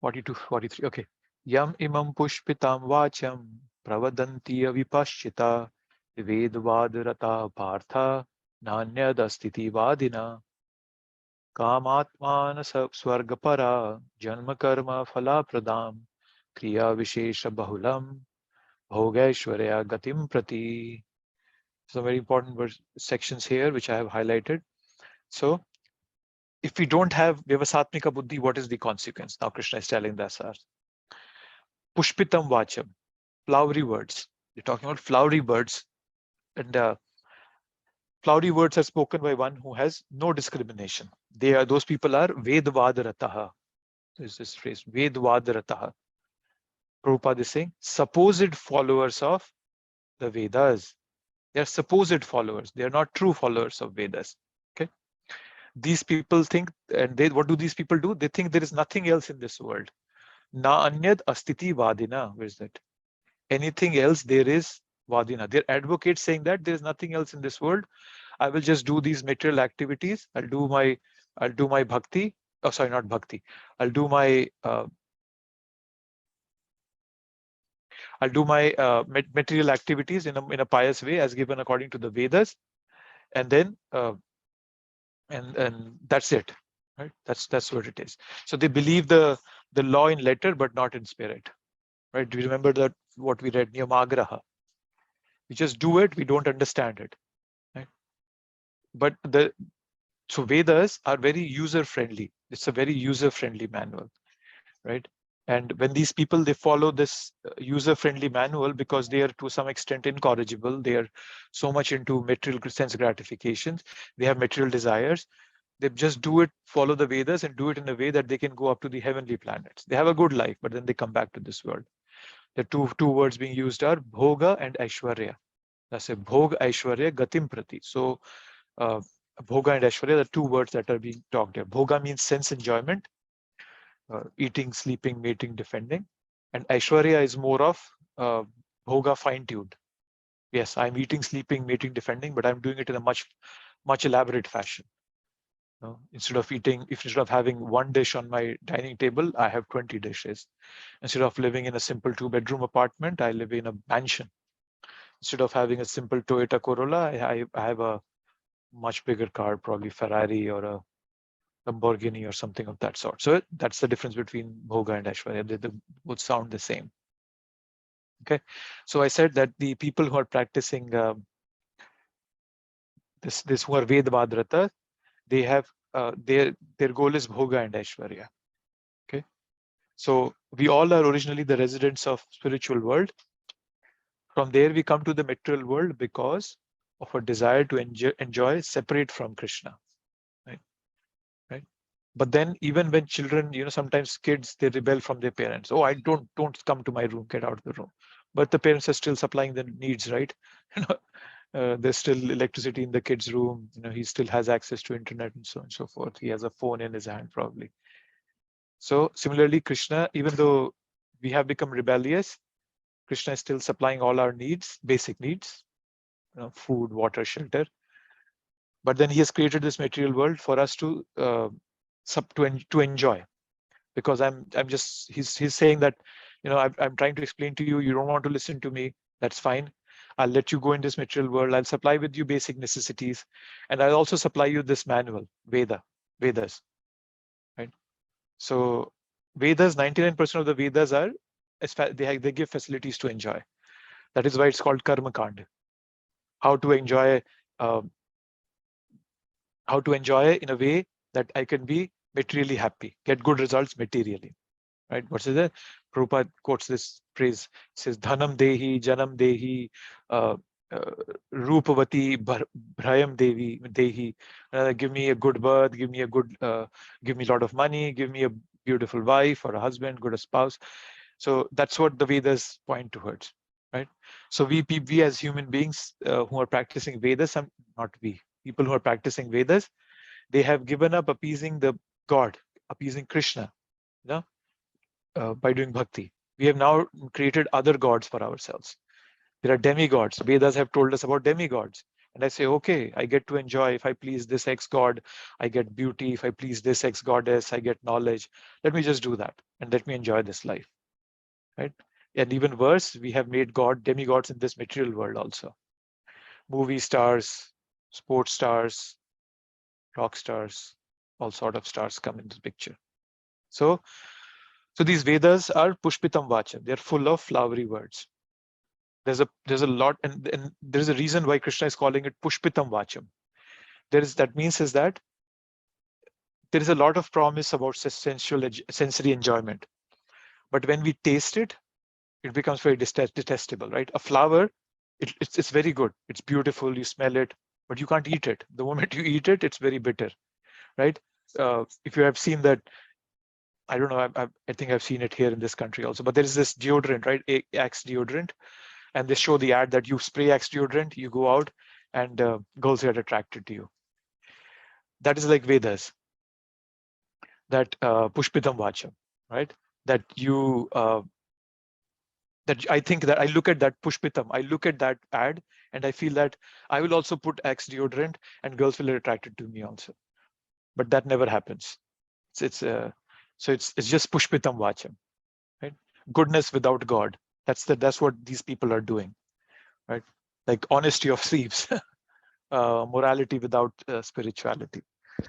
42, 43. Okay. Yam imam pushpitam vacham pravadanti avipashchita vedvadrata partha nanyadastiti vadina kamatmana swargapara janma karma phala pradam kriya vishesha bahulam bhogeshwarya gatim prati. Some very important sections here which I have highlighted. So if we don't have Vyavasatmika buddhi, what is the consequence? Now Krishna is telling us. Pushpitam vacham, flowery words. We're talking about flowery words, and flowery words are spoken by one who has no discrimination. Those people are Vedvadarataha. There's this phrase, Vedvadarataha. Prabhupada is saying supposed followers of the Vedas. They are supposed followers. They are not true followers of Vedas. Okay. These people think, and what do these people do? They think there is nothing else in this world. Na anyad astiti vadina. Where is that? Anything else, there is vadina. They're advocates saying that there's nothing else in this world. I will just do these material activities. I'll do my bhakti. Oh, sorry, not bhakti. I'll do my material activities in a pious way, as given according to the Vedas, and then and that's it, right? That's what it is. So they believe the law in letter, but not in spirit, right? Do you remember that what we read, Niyamagraha? We just do it. We don't understand it, right? But so Vedas are very user friendly. It's a very user friendly manual, right? And when these people, they follow this user friendly manual because they are to some extent incorrigible, they are so much into material sense gratifications, they have material desires, they just do it, follow the Vedas and do it in a way that they can go up to the heavenly planets. They have a good life, but then they come back to this world. The two words being used are bhoga and aishwarya. That's a bhog aishwarya gatim prati. So bhoga and aishwarya, the two words that are being talked here. Bhoga means sense enjoyment, eating, sleeping, mating, defending. And Aishwarya is more of bhoga fine-tuned. Yes, I'm eating, sleeping, mating, defending, but I'm doing it in a much elaborate fashion. Instead of having one dish on my dining table, I have 20 dishes. Instead of living in a simple 2-bedroom apartment, I live in a mansion. Instead of having a simple Toyota Corolla, I have a much bigger car, probably Ferrari or a Lamborghini or something of that sort. So that's the difference between Bhoga and Aishwarya. They both sound the same. Okay, so I said that the people who are practicing this who are Vedvadrata, they have their goal is Bhoga and Aishwarya. Okay, so we all are originally the residents of spiritual world. From there we come to the material world because of a desire to enjoy separate from Krishna. Right? But then even when children, sometimes kids, they rebel from their parents. Oh, I don't come to my room, get out of the room. But the parents are still supplying the needs, right? There's still electricity in the kid's room. He still has access to internet and so on and so forth. He has a phone in his hand probably. So similarly, Krishna, even though we have become rebellious, Krishna is still supplying all our needs, basic needs, food, water, shelter. But then he has created this material world for us to enjoy. Because he's saying that, I'm trying to explain to you, you don't want to listen to me, that's fine. I'll let you go in this material world. I'll supply with you basic necessities. And I'll also supply you this manual, Vedas, right? So Vedas, 99% of the Vedas are, they give facilities to enjoy. That is why it's called Karma Kand. How to enjoy in a way that I can be materially happy, get good results materially. Right? What is it? Prabhupada quotes this phrase, says, Dhanam Dehi, Janam Dehi, Rupavati, Bhrayam Dehi. Give me a good birth, give me a lot of money, give me a beautiful wife or a husband, good a spouse. So that's what the Vedas point towards, right? So we as human beings who are practicing Vedas, people who are practicing Vedas, they have given up appeasing the God, appeasing Krishna, by doing bhakti. We have now created other gods for ourselves. There are demigods. Vedas have told us about demigods. And I say, okay, I get to enjoy. If I please this ex-god, I get beauty. If I please this ex-goddess, I get knowledge. Let me just do that and let me enjoy this life, right? And even worse, we have made demigods in this material world also. Movie stars, sports stars, rock stars, all sort of stars come into the picture. So these Vedas are Pushpitam Vacham. They're full of flowery words. There's a lot, and there's a reason why Krishna is calling it Pushpitam Vacham. That means is that there is a lot of promise about sensory enjoyment. But when we taste it, it becomes very detestable, right? A flower, it's very good. It's beautiful, you smell it, but you can't eat it. The moment you eat it, it's very bitter, right? If you have seen that, I don't know, I think I've seen it here in this country also, but there is this deodorant, right? Axe deodorant. And they show the ad that you spray Axe deodorant, you go out and girls get attracted to you. That is like Vedas, that Pushpitam Vacham, right? That you That I think that I look at that Pushpitam, I look at that ad and I feel that I will also put X deodorant and girls will be attracted to me also. But that never happens. So it's just Pushpitam Vacham, right? Goodness without God. That's what these people are doing, right? Like honesty of thieves, morality without spirituality.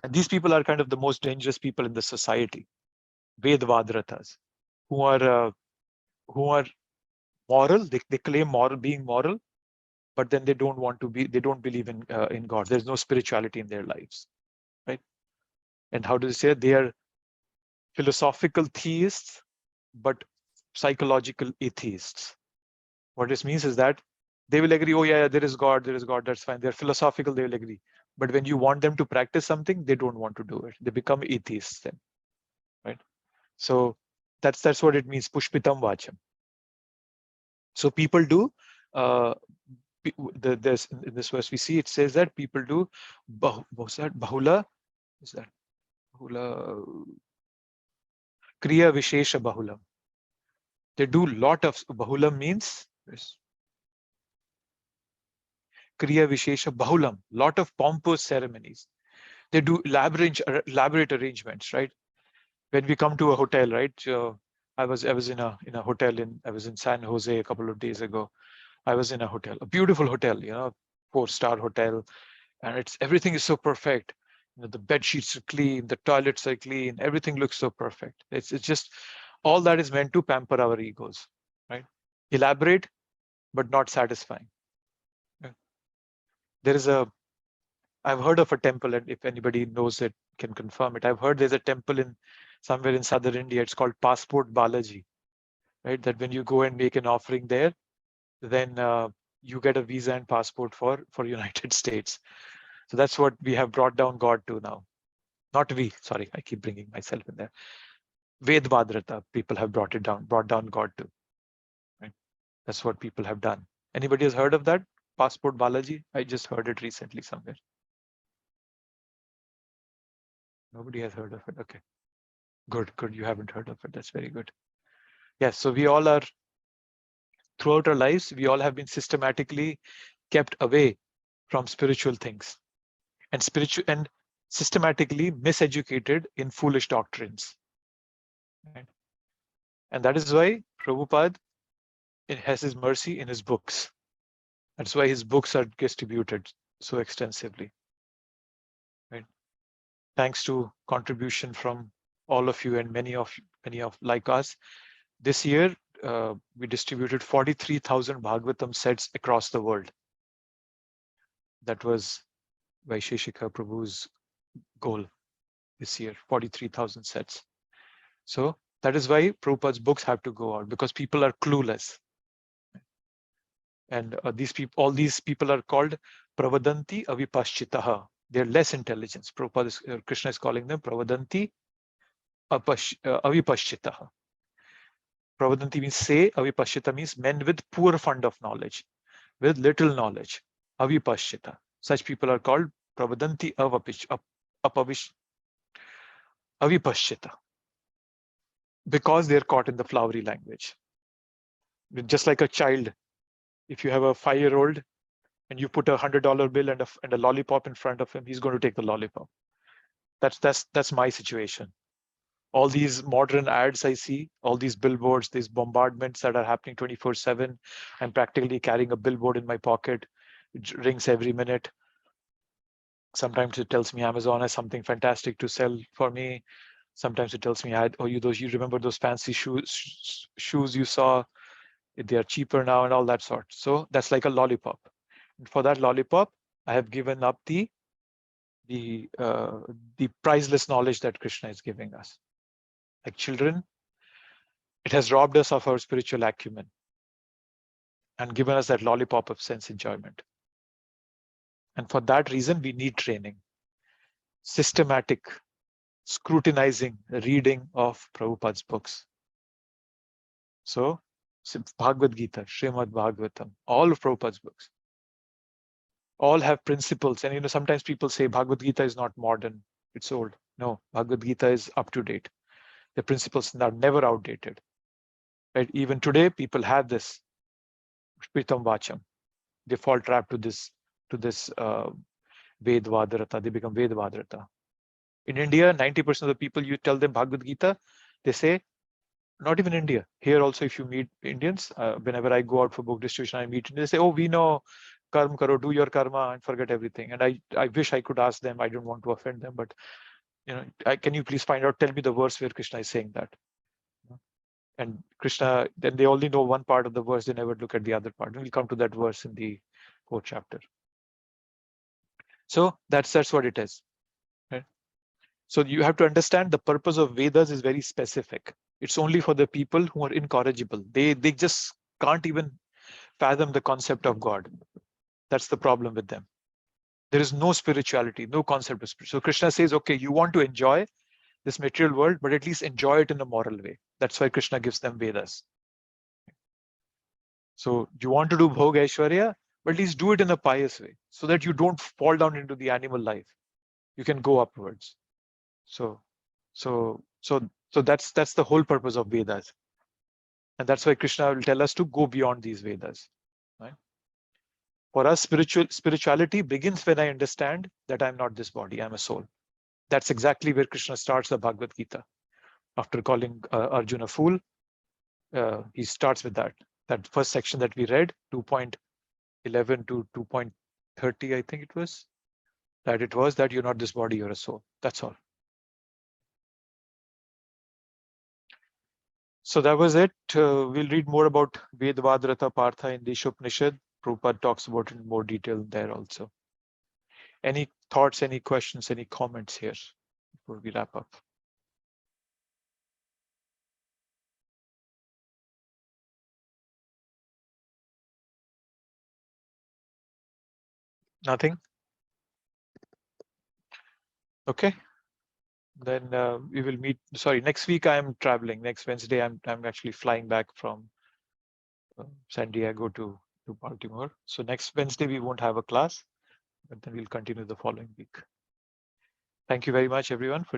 And these people are kind of the most dangerous people in the society. Vedvadratas, who are moral. They claim being moral, but then they don't believe in God. There's no spirituality in their lives, right? And how do they say it? They are philosophical theists, but psychological atheists. What this means is that they will agree, oh yeah, there is God, that's fine. They're philosophical, they will agree. But when you want them to practice something, they don't want to do it. They become atheists then, right? So that's what it means, Pushpitam Vacham. So people do, there's in this verse we see, it says that people do, what's that? Bahula, is that Bahula? Kriya Vishesha Bahulam. They do lot of, Bahulam means, Kriya Vishesha Bahulam, lot of pompous ceremonies. They do elaborate arrangements, right? When we come to a hotel, right? I was in a hotel I was in San Jose a couple of days ago. I was in a hotel, a beautiful hotel, 4-star hotel, and everything is so perfect. The bed sheets are clean, the toilets are clean, everything looks so perfect. It's just all that is meant to pamper our egos, right? Elaborate, but not satisfying. I've heard of a temple, and if anybody knows it, can confirm it. I've heard there's a temple somewhere in southern India. It's called Passport Balaji, right? That when you go and make an offering there, then you get a visa and passport for United States. So that's what we have brought down God to now. Not we, sorry, I keep bringing myself in there. Vedvadrata, people have brought down God to, right? That's what people have done. Anybody has heard of that? Passport Balaji? I just heard it recently somewhere. Nobody has heard of it. Okay. Good. You haven't heard of it. That's very good. Yes. So we all are, throughout our lives, we all have been systematically kept away from spiritual things and systematically miseducated in foolish doctrines. Right? And that is why Prabhupada has his mercy in his books. That's why his books are distributed so extensively. Right? Thanks to contribution from all of you and many of like us. This year, we distributed 43,000 Bhagavatam sets across the world. That was Vaisheshika Prabhu's goal this year, 43,000 sets. So that is why Prabhupada's books have to go out, because people are clueless. And all these people are called Pravadanti Avipashchitaha. They're less intelligence. Krishna is calling them Pravadanti Avipashchitaha. Pravadanti means say, Avipashchita means men with poor fund of knowledge, with little knowledge. Avipashchita. Such people are called Pravadanti Avipashchita, because they're caught in the flowery language. Just like a child, if you have a 5-year-old and you put a $100 bill and a lollipop in front of him, he's going to take the lollipop. That's my situation. All these modern ads I see, all these billboards, these bombardments that are happening 24/7. I'm practically carrying a billboard in my pocket. It rings every minute. Sometimes it tells me Amazon has something fantastic to sell for me. Sometimes it tells me, you remember those fancy shoes you saw? They are cheaper now and all that sort. So that's like a lollipop. And for that lollipop, I have given up the priceless knowledge that Krishna is giving us. Like children, it has robbed us of our spiritual acumen and given us that lollipop of sense enjoyment. And for that reason, we need training, systematic, scrutinizing reading of Prabhupada's books. So Bhagavad Gita, Srimad Bhagavatam, all of Prabhupada's books, all have principles. And sometimes people say Bhagavad Gita is not modern, it's old. No, Bhagavad Gita is up to date. The principles are never outdated. right? Even today, people have this Shpitam Vacham. They fall trap to this Ved Vadarata. They become Ved Vadarata. In India, 90% of the people, you tell them Bhagavad Gita, they say, not even India. Here also, if you meet Indians, whenever I go out for book distribution, I meet Indians, they say, oh, we know karma karo, do your karma and forget everything. And I wish I could ask them, I don't want to offend them, but can you please find out, tell me the verse where Krishna is saying that? And Krishna, then they only know one part of the verse, they never look at the other part. And we'll come to that verse in the 4th chapter. So that's what it is. Right? So you have to understand the purpose of Vedas is very specific. It's only for the people who are incorrigible. They just can't even fathom the concept of God. That's the problem with them. There is no spirituality, no concept of spirit. So Krishna says, okay, you want to enjoy this material world, but at least enjoy it in a moral way. That's why Krishna gives them Vedas. So you want to do Bhog Aishwarya, but at least do it in a pious way, so that you don't fall down into the animal life. You can go upwards. So that's the whole purpose of Vedas. And that's why Krishna will tell us to go beyond these Vedas. Right? For us, spirituality begins when I understand that I'm not this body, I'm a soul. That's exactly where Krishna starts the Bhagavad Gita. After calling Arjuna a fool, he starts with that first section that we read, 2.11 to 2.30, I think it was, that you're not this body, you're a soul. That's all. So that was it. We'll read more about Vedvadrata Partha in the Upanishad. Prabhupada talks about it in more detail there also. Any thoughts, any questions, any comments here before we wrap up? Nothing? Okay. Then we will meet. Sorry, next week I'm traveling. Next Wednesday I'm actually flying back from San Diego to Baltimore. So next Wednesday we won't have a class, but then we'll continue the following week. Thank you very much, everyone, for